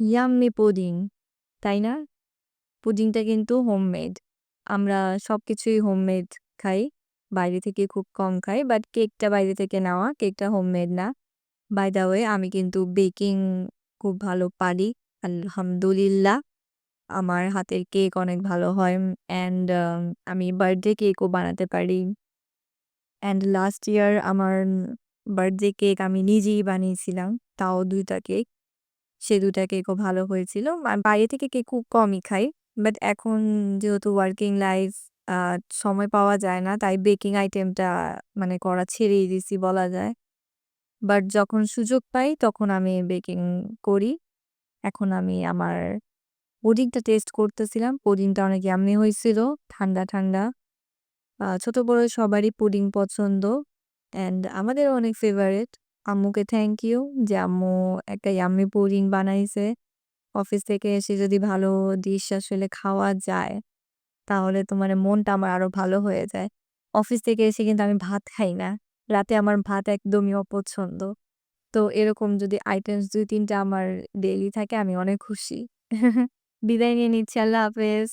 Yummy pudding, তাই না? পুডিংটা কিন্তু হোমমেড। আমরা সবকিছুই হোমমেড খাই। বাইরে থেকে খুব কম খাই। বাট কেকটা বাইরে থেকে নেওয়া। কেকটা হোমমেড না। বাই দ্য ওয়ে আমি কিন্তু বেকিং খুব ভালো পারি। আলহামদুলিল্লাহ। আমার হাতের কেক অনেক ভালো হয়। অ্যান্ড আমি বার্থডে কেকও বানাতে পারি। অ্যান্ড লাস্ট ইয়ার আমার বার্থডে কেক আমি নিজেই বানিয়েছিলাম। তাও ২ টা কেক। সে ২ টা কেকও ভালো হয়েছিল। বাইরে থেকে কেক খুব কমই খাই। বাট এখন যেহেতু ওয়ার্কিং লাইফ আ সময় পাওয়া যায় না। তাই বেকিং আইটেমটা মানে করা ছেড়েই দিছি বলা যায়। বাট যখন সুযোগ পাই তখন আমি বেকিং করি। এখন আমি আমার পুডিংটা টেস্ট করতেছিলাম। পুডিংটা অনেক ইয়াম্মি হইছিল। ঠান্ডা, ঠান্ডা। ছোট বড় সবারই পুডিং পছন্দ। অ্যান্ড আমাদেরও অনেক ফেভারিট। আম্মুকে থ্যাংক ইউ যে আম্মু একটা ইয়াম্মি পুডিং বানাইছে। অফিস থেকে এসে যদি ভালো ডিশ আসলে খাওয়া যায়, তাহলে তো মানে মনটা আমার আরো ভালো হয়ে যায়। অফিস থেকে এসে কিন্তু আমি ভাত খাই না। রাতে আমার ভাত একদমই অপছন্দ। তো এরকম যদি আইটেমস ২-৩ টা আমার ডেইলি থাকে আমি অনেক খুশি। বিদায় নিয়ে নিচ্ছি। আল্লাহ হাফেজ।